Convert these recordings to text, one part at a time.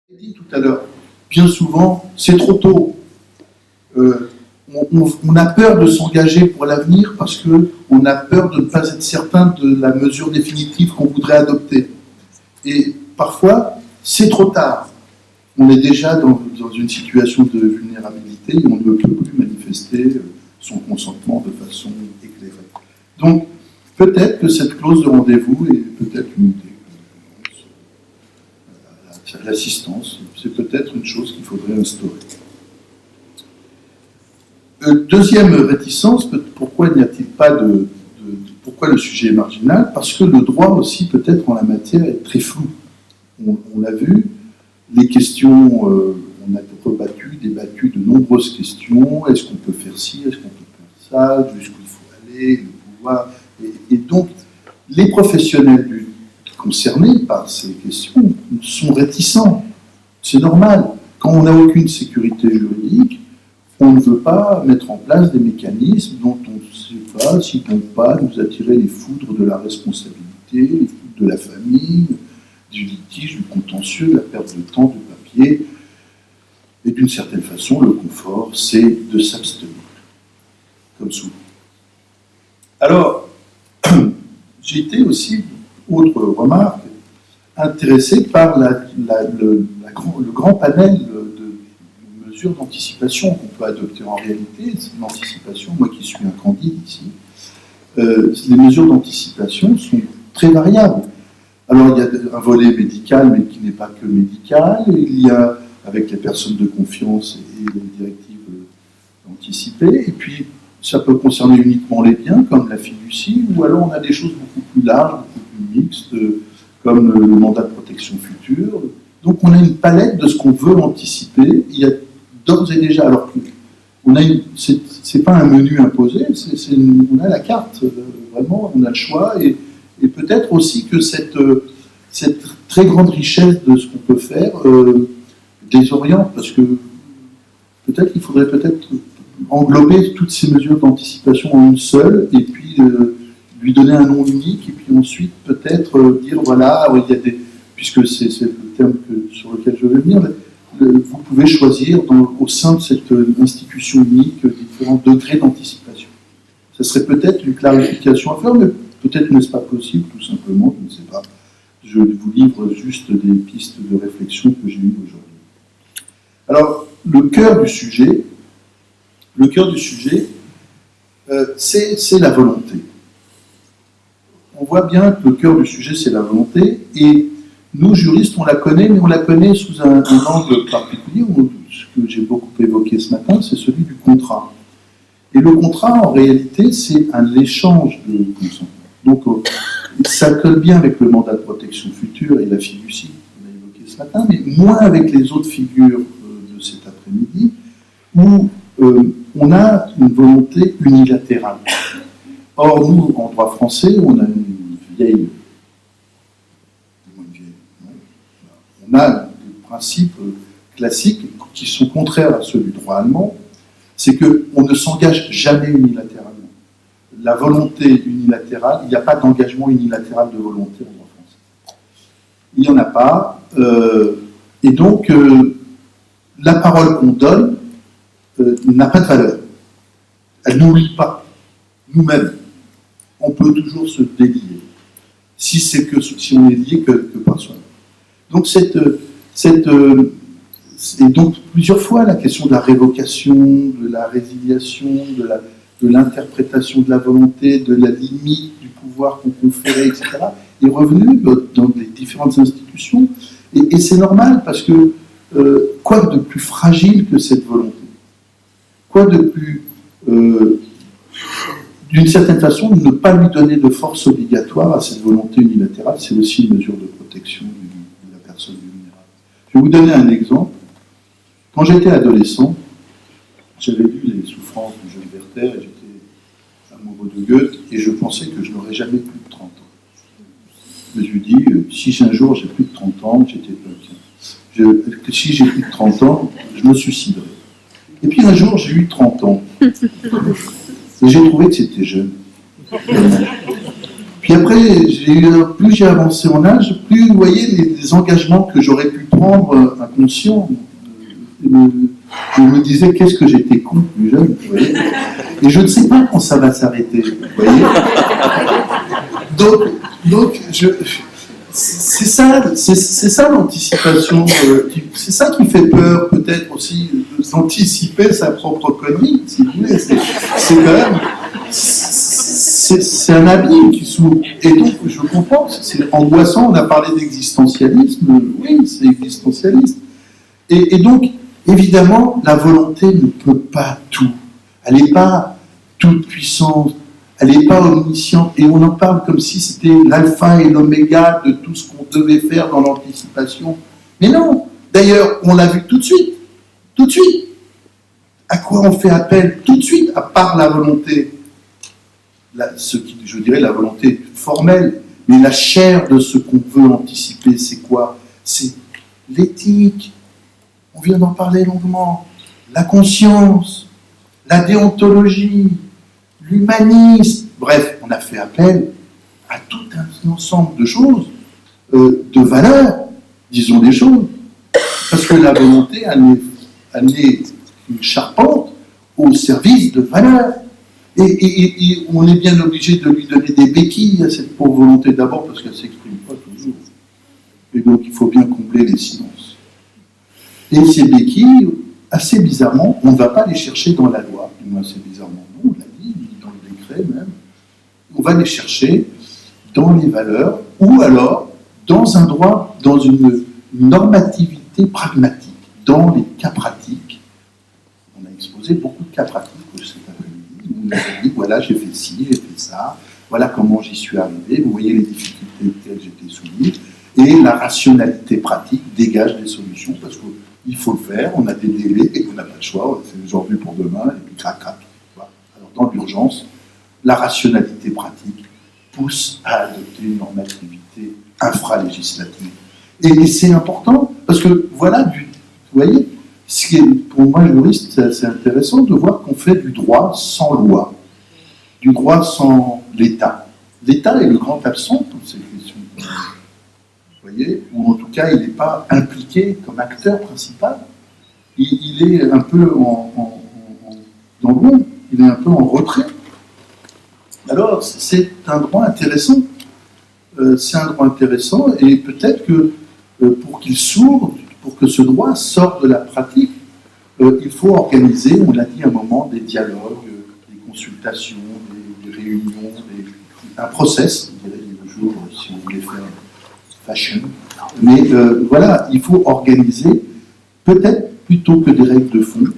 J'ai dit tout à l'heure, bien souvent, c'est trop tôt. On a peur de s'engager pour l'avenir parce qu'on a peur de ne pas être certain de la mesure définitive qu'on voudrait adopter. Et parfois, c'est trop tard. On est déjà dans une situation de vulnérabilité et on ne peut plus manifester son consentement de façon éclairée. Donc, peut-être que cette clause de rendez-vous est peut-être une idée. L'assistance, c'est peut-être une chose qu'il faudrait instaurer. Deuxième réticence, pourquoi n'y a-t-il pas pourquoi le sujet est marginal? Parce que le droit aussi, peut-être en la matière, est très flou. On l'a vu, les questions, on a débattu de nombreuses questions. Est-ce qu'on peut faire ci? Est-ce qu'on peut faire ça? Jusqu'où il faut aller? Le pouvoir. Et donc, les professionnels concernés par ces questions sont réticents. C'est normal. Quand on n'a aucune sécurité juridique, on ne veut pas mettre en place des mécanismes dont on ne sait pas s'ils ne vont pas nous attirer les foudres de la responsabilité, les foudres de la famille, du litige, du contentieux, de la perte de temps, du papier. Et d'une certaine façon, le confort, c'est de s'abstenir, comme souvent. Alors, j'ai été aussi, autre remarque, intéressé par le grand panel de mesures d'anticipation qu'on peut adopter. En réalité, l'anticipation, moi qui suis un candide ici, les mesures d'anticipation sont très variables. Alors, il y a un volet médical, mais qui n'est pas que médical. Il y a, avec les personnes de confiance et les directives anticipées. Et puis, ça peut concerner uniquement les biens, comme la fiducie, ou alors on a des choses beaucoup plus larges, beaucoup plus mixtes, comme le mandat de protection future. Donc, on a une palette de ce qu'on veut anticiper. Il y a d'ores et déjà, alors que c'est pas un menu imposé, on a la carte, vraiment, on a le choix, et peut-être aussi que cette très grande richesse de ce qu'on peut faire désoriente, parce que peut-être qu'il faudrait englober toutes ces mesures d'anticipation en une seule, et puis lui donner un nom unique, et puis ensuite peut-être dire, voilà, il y a puisque c'est le terme sur lequel je vais venir, vous pouvez choisir au sein de cette institution unique différents degrés d'anticipation. Ça serait peut-être une clarification à faire, mais peut-être n'est-ce pas possible, tout simplement, je ne sais pas. Je vous livre juste des pistes de réflexion que j'ai eues aujourd'hui. Alors, le cœur du sujet, c'est la volonté. On voit bien que le cœur du sujet, c'est la volonté, et nous, juristes, on la connaît, mais on la connaît sous un angle particulier, ce que j'ai beaucoup évoqué ce matin, c'est celui du contrat. Et le contrat, en réalité, c'est un échange de consentement. Donc, ça colle bien avec le mandat de protection future et la fiducie qu'on a évoqué ce matin, mais moins avec les autres figures de cet après-midi, où on a une volonté unilatérale. Or, nous, en droit français, on a on a des principes classiques qui sont contraires à ceux du droit allemand, c'est qu'on ne s'engage jamais unilatéralement. La volonté unilatérale, il n'y a pas d'engagement unilatéral de volonté en droit français. Il n'y en a pas. Et donc, la parole qu'on donne n'a pas de valeur. Elle ne nous lie pas. Nous-mêmes, on peut toujours se délier. Si on est lié que par soi. Donc, et donc, plusieurs fois, la question de la révocation, de la résiliation, de l'interprétation de la volonté, de la limite du pouvoir qu'on conférait, etc., est revenue dans les différentes institutions. Et c'est normal, parce que quoi de plus fragile que cette volonté? Quoi de plus, d'une certaine façon, ne pas lui donner de force obligatoire à cette volonté unilatérale? C'est aussi une mesure de protection de la personne vulnérable. Je vais vous donner un exemple. Quand j'étais adolescent, j'avais lu Les souffrances du jeune Werther et j'étais amoureux de Goethe et je pensais que je n'aurais jamais plus de 30 ans. Je me suis dit, si un jour j'ai plus de 30 ans, j'étais pas bien. Si j'ai plus de 30 ans, je me suiciderai. Et puis un jour, j'ai eu 30 ans. Et j'ai trouvé que c'était jeune. Puis après, plus j'ai avancé en âge, plus, vous voyez, les engagements que j'aurais pu prendre inconscients, je me disais, qu'est-ce que j'étais con plus jeune, vous voyez. Et je ne sais pas quand ça va s'arrêter, vous voyez. Donc c'est ça l'anticipation, c'est ça qui fait peur peut-être aussi, d'anticiper sa propre connerie, si vous voulez. C'est quand même, c'est un abîme qui s'ouvre. Et donc je comprends, c'est angoissant, on a parlé d'existentialisme, oui, c'est existentialiste. Et donc, évidemment, la volonté ne peut pas tout. Elle n'est pas toute puissante. Elle n'est pas omnisciente, et on en parle comme si c'était l'alpha et l'oméga de tout ce qu'on devait faire dans l'anticipation. Mais non, d'ailleurs, on l'a vu tout de suite. À quoi on fait appel tout de suite, à part la volonté, je dirais la volonté formelle, mais la chair de ce qu'on veut anticiper, c'est quoi? C'est l'éthique, on vient d'en parler longuement, la conscience, la déontologie, l'humanisme, bref, on a fait appel à tout un ensemble de choses, de valeurs, disons des choses, parce que la volonté, elle est une charpente au service de valeurs. Et on est bien obligé de lui donner des béquilles à cette pauvre volonté, d'abord parce qu'elle ne s'exprime pas toujours. Et donc il faut bien combler les silences. Et ces béquilles, assez bizarrement, on ne va pas les chercher dans la loi, du moins assez bizarrement, non, on l'a dit, dans le décret même, on va les chercher dans les valeurs, ou alors dans un droit, dans une normativité pragmatique, dans les cas pratiques. On a exposé beaucoup de cas pratiques cet après-midi, où on a dit, voilà, j'ai fait ci, j'ai fait ça, voilà comment j'y suis arrivé, vous voyez les difficultés auxquelles j'étais soumis, et la rationalité pratique dégage des solutions, parce qu'il faut le faire, on a des délais, et on n'a pas le choix, c'est aujourd'hui pour demain, et puis crac, crac. Voilà. Alors dans l'urgence, la rationalité pratique pousse à adopter une normativité infralégislative. Et c'est important, parce que voilà, vous voyez, pour moi, juriste, c'est assez intéressant de voir qu'on fait du droit sans loi, du droit sans l'État. L'État est le grand absent pour ces questions. Vous voyez, ou en tout cas, il n'est pas impliqué comme acteur principal. Il est un peu dans l'ombre, il est un peu en retrait. Alors, c'est un droit intéressant. C'est un droit intéressant, et peut-être que pour qu'il s'ouvre, pour que ce droit sorte de la pratique, il faut organiser, on l'a dit à un moment, des dialogues, des consultations, des réunions, un process, on dirait le jour, si on voulait faire fashion. Mais voilà, il faut organiser, peut-être plutôt que des règles de fond,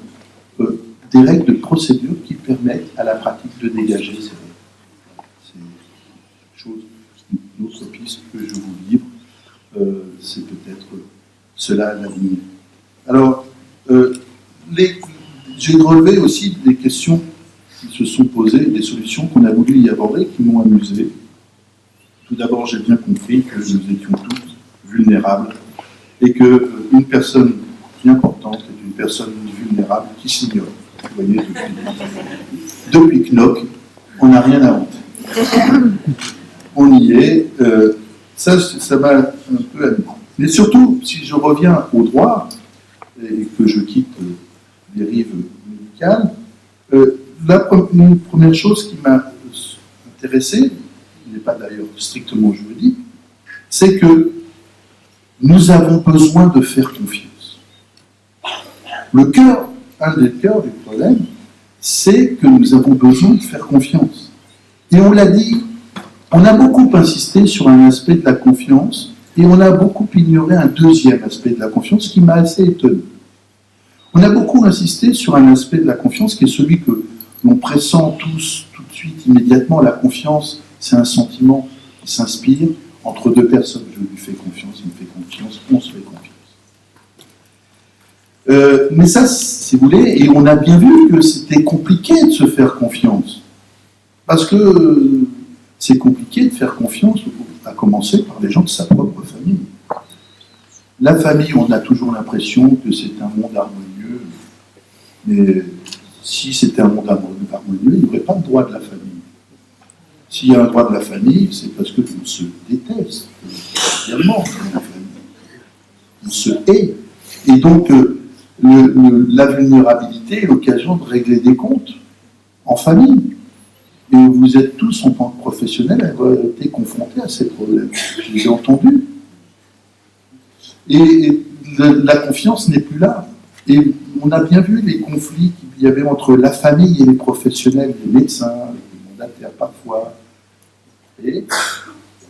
des règles de procédure qui permettent à la pratique de dégager ces règles. C'est une autre piste que je vous livre, c'est peut-être cela l'avenir. Alors, j'ai relevé aussi des questions qui se sont posées, des solutions qu'on a voulu y aborder, qui m'ont amusé. Tout d'abord, j'ai bien compris que nous étions tous vulnérables et qu'une personne qui est importante est une personne vulnérable qui s'ignore. Vous voyez, depuis Knock, on n'a rien inventé. On y est. Ça m'a un peu amusé. Mais surtout, si je reviens au droit, et que je quitte les rives médicales, une première chose qui m'a intéressé, qui n'est pas d'ailleurs strictement juridique, c'est que nous avons besoin de faire confiance. Un des cœurs du problème, c'est que nous avons besoin de faire confiance. Et on l'a dit, on a beaucoup insisté sur un aspect de la confiance, et on a beaucoup ignoré un deuxième aspect de la confiance qui m'a assez étonné. On a beaucoup insisté sur un aspect de la confiance qui est celui que l'on pressent tous tout de suite, immédiatement. La confiance, c'est un sentiment qui s'inspire entre deux personnes. Je lui fais confiance, il me fait confiance, on se fait confiance. Mais ça, si vous voulez, et on a bien vu que c'était compliqué de se faire confiance. Parce que c'est compliqué de faire confiance, à commencer par les gens de sa propre famille. La famille, on a toujours l'impression que c'est un monde harmonieux, mais si c'était un monde harmonieux, il n'y aurait pas de droit de la famille. S'il y a un droit de la famille, c'est parce que on se déteste, évidemment, dans la famille. On se hait. Et donc, la vulnérabilité est l'occasion de régler des comptes en famille. Et vous êtes tous, en tant que professionnels, à avoir été confrontés à ces problèmes. Je les ai entendus. Et la confiance n'est plus là. Et on a bien vu les conflits qu'il y avait entre la famille et les professionnels, les médecins, les mandataires parfois, et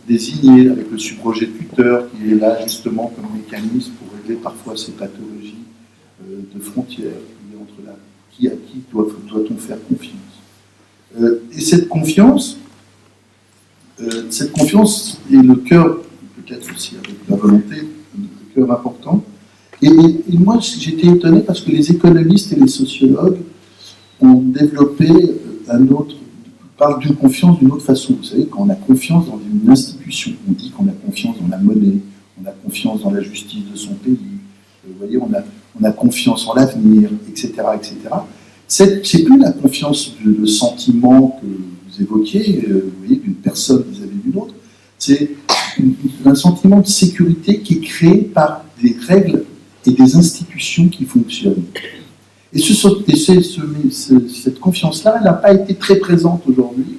désignés avec le subroget-tuteur qui est là justement comme mécanisme pour régler parfois ces pathologies de frontières entre là. À qui doit-on faire confiance? Et cette confiance est le cœur, peut-être aussi avec la volonté, le cœur important. Et moi, j'étais étonné parce que les économistes et les sociologues ont développé parlent d'une confiance d'une autre façon. Vous savez, quand on a confiance dans une institution, on dit qu'on a confiance dans la monnaie, on a confiance dans la justice de son pays, vous voyez, on a confiance en l'avenir, etc., etc. C'est plus la confiance, le sentiment que vous évoquiez, vous voyez, d'une personne vis-à-vis d'une autre, c'est un sentiment de sécurité qui est créé par des règles et des institutions qui fonctionnent. Et cette confiance-là, elle n'a pas été très présente aujourd'hui.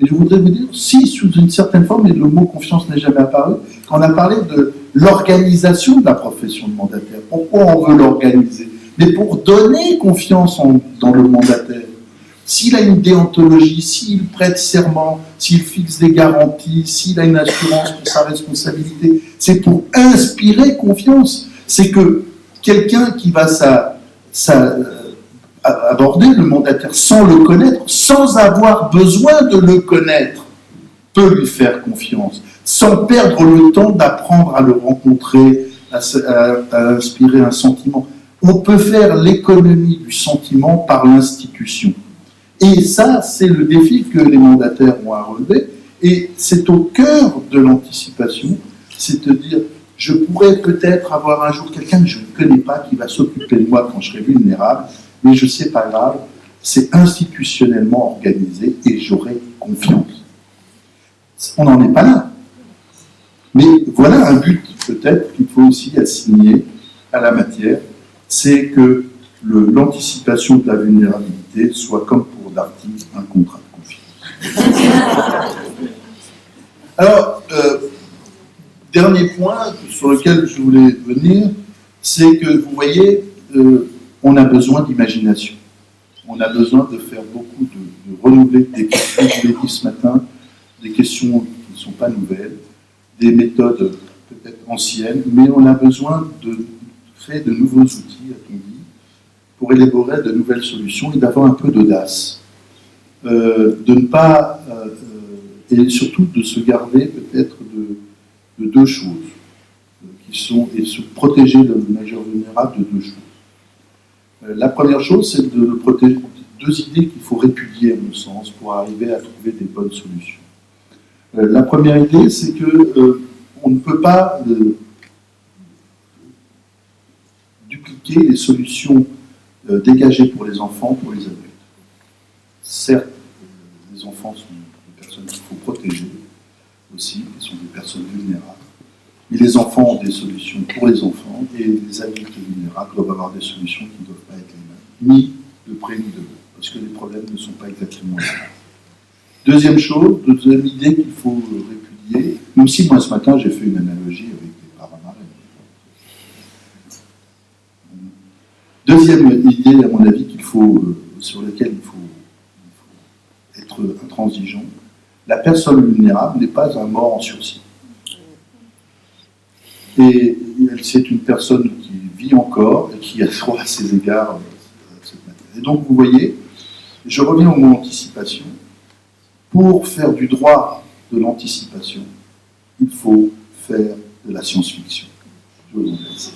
Et je voudrais vous dire, si, sous une certaine forme, et le mot confiance n'est jamais apparu, quand on a parlé de l'organisation de la profession de mandataire, pourquoi on veut l'organiser? Mais pour donner confiance dans le mandataire. S'il a une déontologie, s'il prête serment, s'il fixe des garanties, s'il a une assurance pour sa responsabilité, c'est pour inspirer confiance. C'est que quelqu'un qui va aborder le mandataire sans le connaître, sans avoir besoin de le connaître, peut lui faire confiance, sans perdre le temps d'apprendre à le rencontrer, à inspirer un sentiment. On peut faire l'économie du sentiment par l'institution. Et ça, c'est le défi que les mandataires ont à relever. Et c'est au cœur de l'anticipation, c'est de dire, je pourrais peut-être avoir un jour quelqu'un que je ne connais pas qui va s'occuper de moi quand je serai vulnérable, mais je ne sais pas grave, c'est institutionnellement organisé et j'aurai confiance. On n'en est pas là. Mais voilà un but peut-être qu'il faut aussi assigner à la matière, c'est que l'anticipation de la vulnérabilité soit, comme pour Darty, un contrat de confiance. Alors, dernier point sur lequel je voulais venir, c'est que vous voyez, on a besoin d'imagination. On a besoin de faire beaucoup de renouveler des questions, je l'ai dit ce matin, des questions qui ne sont pas nouvelles, des méthodes peut-être anciennes, mais on a besoin de créer de nouveaux outils, a-t-on dit, pour élaborer de nouvelles solutions et d'avoir un peu d'audace. De ne pas, et surtout de se garder peut-être de deux choses, qui sont, et se protéger le majeur vulnérable de deux choses. La première chose, c'est de le protéger, deux idées qu'il faut répudier, à mon sens, pour arriver à trouver des bonnes solutions. La première idée, c'est que on ne peut pas dupliquer les solutions dégagées pour les enfants pour les adultes. Certes, les enfants sont des personnes qu'il faut protéger aussi, qui sont des personnes vulnérables, mais les enfants ont des solutions pour les enfants et les adultes vulnérables doivent avoir des solutions qui ne doivent pas être les mêmes, ni de près ni de loin, parce que les problèmes ne sont pas exactement les mêmes. Deuxième chose, deuxième idée qu'il faut répudier, même si moi ce matin j'ai fait une analogie avec des paramarins. Deuxième idée, à mon avis, sur laquelle il faut être intransigeant, la personne vulnérable n'est pas un mort en sursis. Et c'est une personne qui vit encore et qui a droit à ses égards à cette matière. Et donc vous voyez, je reviens au mot anticipation. Pour faire du droit de l'anticipation, il faut faire de la science-fiction. Je vous remercie.